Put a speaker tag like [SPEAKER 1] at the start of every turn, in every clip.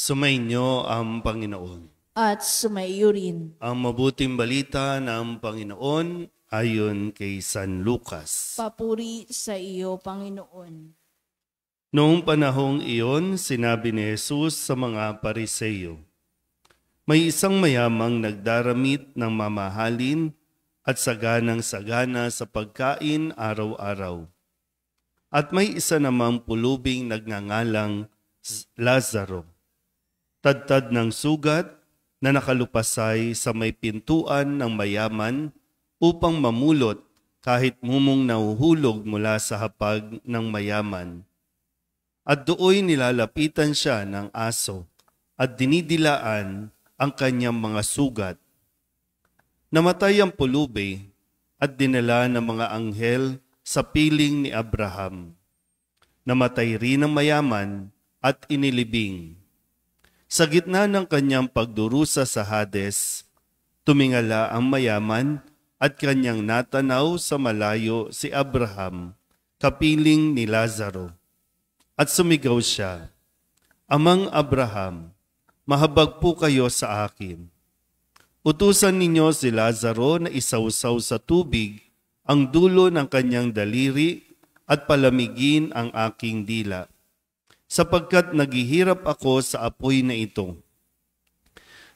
[SPEAKER 1] Sumainyo ang Panginoon.
[SPEAKER 2] At sumaiyo rin.
[SPEAKER 1] Ang mabuting balita ng Panginoon ayon kay San Lucas.
[SPEAKER 2] Papuri sa iyo, Panginoon.
[SPEAKER 1] Noong panahong iyon, sinabi ni Jesus sa mga Pariseyo, "May isang mayamang nagdaramit ng mamahalin at saganang-sagana sa pagkain araw-araw. At may isa namang pulubing nagngangalang Lazaro, tadtad ng sugat na nakalupasay sa may pintuan ng mayaman upang mamulot kahit mumong nahuhulog mula sa hapag ng mayaman. At dooy nilalapitan siya ng aso at dinidilaan ang kanyang mga sugat. Namatay ang pulubi at dinala ng mga anghel sa piling ni Abraham. Namatay rin ang mayaman at inilibing. Sa gitna ng kanyang pagdurusa sa Hades, tumingala ang mayaman at kanyang natanaw sa malayo si Abraham, kapiling ni Lazaro. At sumigaw siya, "Amang Abraham, mahabag po kayo sa akin. Utusan ninyo si Lazaro na isawsaw sa tubig ang dulo ng kanyang daliri at palamigin ang aking dila, sapagkat naghihirap ako sa apoy na ito."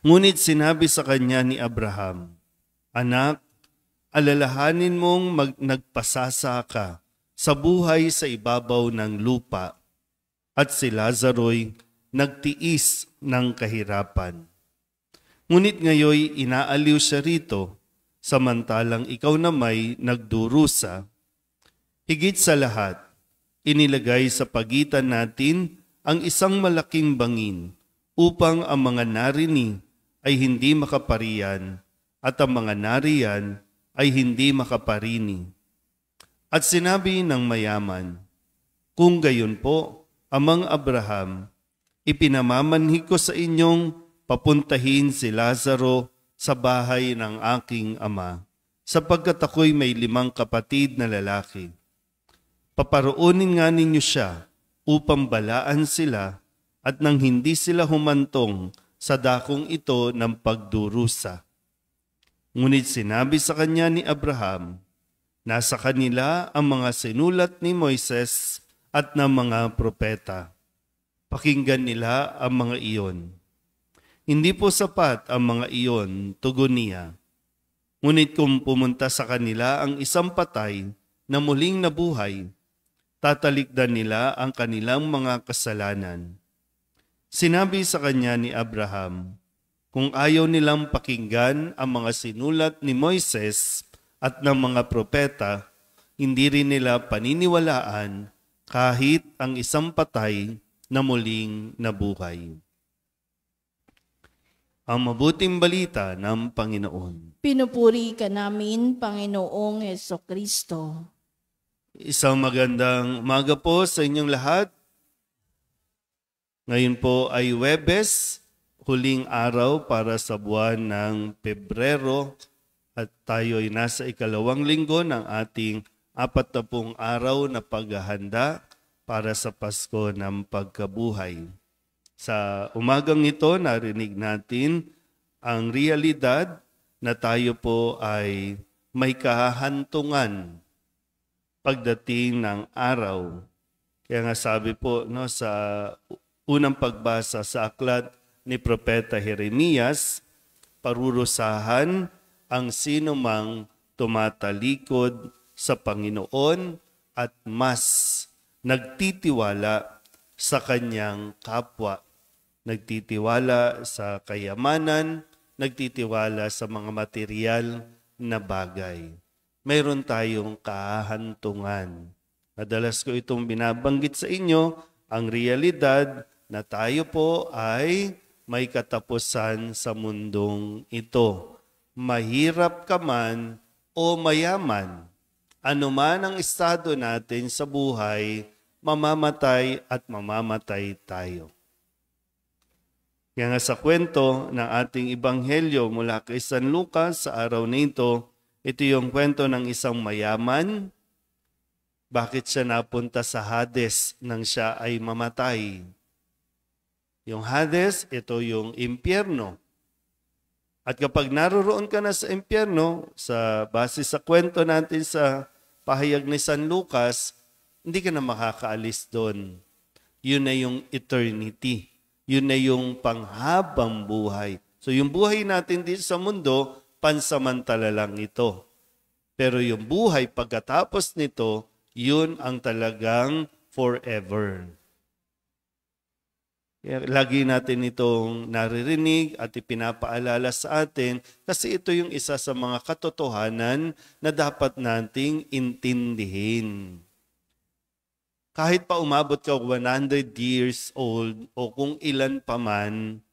[SPEAKER 1] Ngunit sinabi sa kanya ni Abraham, "Anak, alalahanin mong nagpasasa ka sa buhay sa ibabaw ng lupa, at si Lazaro'y nagtiis ng kahirapan. Ngunit ngayoy inaaliw siya rito, samantalang ikaw na may nagdurusa. Higit sa lahat, inilagay sa pagitan natin ang isang malaking bangin upang ang mga narini ay hindi makaparian at ang mga nariyan ay hindi makaparini." At sinabi ng mayaman, "Kung gayon po, Amang Abraham, ipinamamanhik ko sa inyong papuntahin si Lazaro sa bahay ng aking ama, sapagkat ako'y may 5 kapatid na lalaki. Paparoonin nga ninyo siya upang balaan sila at nang hindi sila humantong sa dakong ito ng pagdurusa." Ngunit sinabi sa kanya ni Abraham, "Nasa kanila ang mga sinulat ni Moises at ng mga propeta. Pakinggan nila ang mga iyon." "Hindi po sapat ang mga iyon," tugon niya. "Ngunit kung pumunta sa kanila ang isang patay na muling nabuhay, tatalikdan nila ang kanilang mga kasalanan." Sinabi sa kanya ni Abraham, "Kung ayaw nilang pakinggan ang mga sinulat ni Moises at ng mga propeta, hindi rin nila paniniwalaan kahit ang isang patay na muling nabuhay." Ang mabuting balita ng Panginoon.
[SPEAKER 2] Pinupuri ka namin, Panginoong Hesukristo.
[SPEAKER 1] Isang magandang umaga po sa inyong lahat. Ngayon po ay Huwebes, huling araw para sa buwan ng Pebrero, at tayo ay nasa 2nd linggo ng ating 40 araw na paghahanda para sa Pasko ng Pagkabuhay. Sa umagang ito, narinig natin ang realidad na tayo po ay may kahahantungan pagdating ng araw. Kaya nga sabi po sa unang pagbasa sa aklat ni Propeta Jeremias, parurusahan ang sinumang tumatalikod sa Panginoon at mas nagtitiwala sa kanyang kapwa, nagtitiwala sa kayamanan, nagtitiwala sa mga material na bagay. Mayroon tayong kahantungan. Madalas ko itong binabanggit sa inyo, ang realidad na tayo po ay may katapusan sa mundong ito. Mahirap ka man o mayaman, anuman ang estado natin sa buhay, mamamatay at mamamatay tayo. Kaya nga sa kwento ng ating ebanghelyo mula kay San Lucas sa araw nito, ito yung kwento ng isang mayaman. Bakit siya napunta sa Hades nang siya ay mamatay? Yung Hades, ito yung impyerno. At kapag naroroon ka na sa impyerno, base sa kwento natin sa pahayag ni San Lucas, hindi ka na makakaalis doon. Yun na yung eternity. Yun na yung panghabang buhay. So yung buhay natin dito sa mundo, pansamantala lang ito. Pero yung buhay pagkatapos nito, yun ang talagang forever. Lagi natin itong naririnig at ipinapaalala sa atin kasi ito yung isa sa mga katotohanan na dapat nating intindihin. Kahit pa umabot ka 100 years old o kung ilan pa man,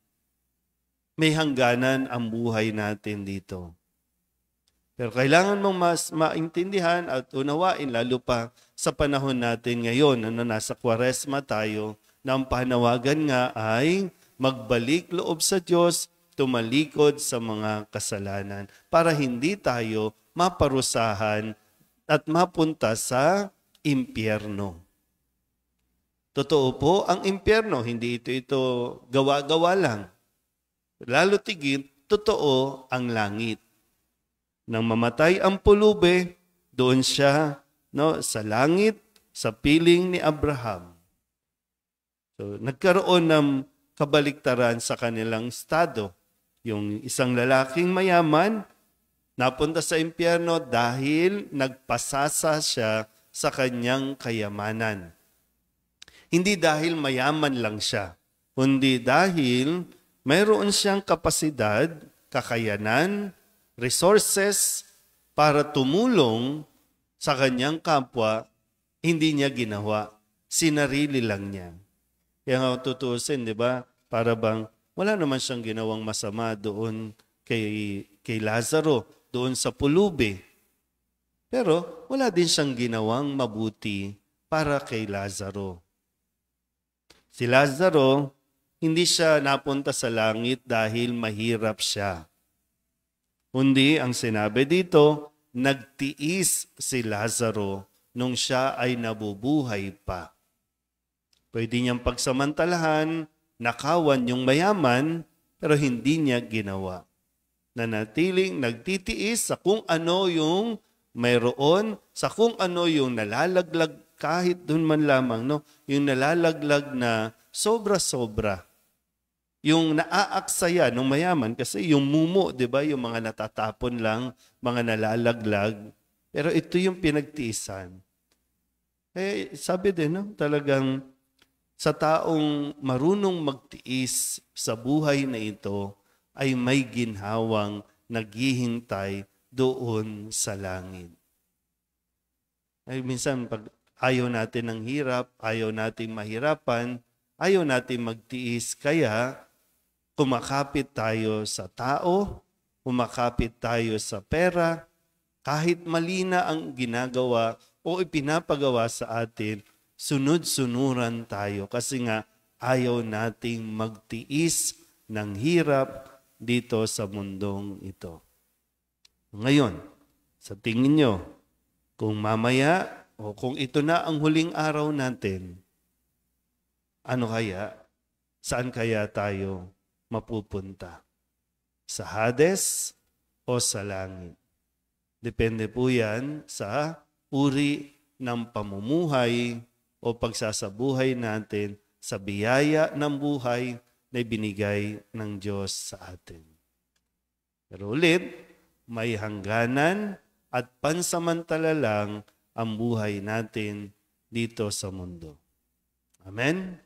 [SPEAKER 1] may hangganan ang buhay natin dito. Pero kailangan mong mas maintindihan at unawain, lalo pa sa panahon natin ngayon, nasa Kwaresma tayo, na ang panawagan nga ay magbalik loob sa Diyos, tumalikod sa mga kasalanan para hindi tayo maparusahan at mapunta sa impyerno. Totoo po ang impyerno, hindi ito gawa-gawa lang. Lalo tigit, totoo ang langit. Nang mamatay ang pulube, doon siya sa langit, sa piling ni Abraham. So, nagkaroon ng kabaliktaran sa kanilang estado. Yung isang lalaking mayaman, napunta sa impyerno dahil nagpasasa siya sa kanyang kayamanan. Hindi dahil mayaman lang siya, kundi dahil mayroon siyang kapasidad, kakayanan, resources para tumulong sa kanyang kapwa, hindi niya ginawa. Sinarili lang niya. Kaya nga tutusin, di ba? Para bang wala naman siyang ginawang masama doon kay Lazaro, doon sa pulubi. Pero wala din siyang ginawang mabuti para kay Lazaro. Si Lazaro, hindi siya napunta sa langit dahil mahirap siya. Kundi ang sinabi dito, nagtiis si Lazaro nung siya ay nabubuhay pa. Pwede niyang pagsamantalahan, nakawan yung mayaman, pero hindi niya ginawa. Nanatiling nagtitiis sa kung ano yung mayroon, sa kung ano yung nalalaglag kahit dun man lamang, yung nalalaglag na sobra-sobra. Yung naaaksaya ng mayaman, kasi yung mumo, di ba, yung mga natatapon lang, mga nalalaglag. Pero ito yung pinagtiisan. Sabi din, talagang sa taong marunong magtiis sa buhay na ito ay may ginhawang naghihintay doon sa langit. Ay minsan pag ayaw natin ng hirap, ayaw natin mahirapan, ayaw natin magtiis, kaya kumakapit tayo sa tao, kumakapit tayo sa pera, kahit mali na ang ginagawa o ipinapagawa sa atin, sunod-sunuran tayo kasi nga ayaw nating magtiis ng hirap dito sa mundong ito. Ngayon, sa tingin nyo, kung mamaya o kung ito na ang huling araw natin, ano kaya? Saan kaya tayo mapupunta? Sa Hades o sa langit? Depende po yan sa uri ng pamumuhay o pagsasabuhay natin sa biyaya ng buhay na ibinigay ng Diyos sa atin. Pero ulit, may hangganan at pansamantala lang ang buhay natin dito sa mundo. Amen?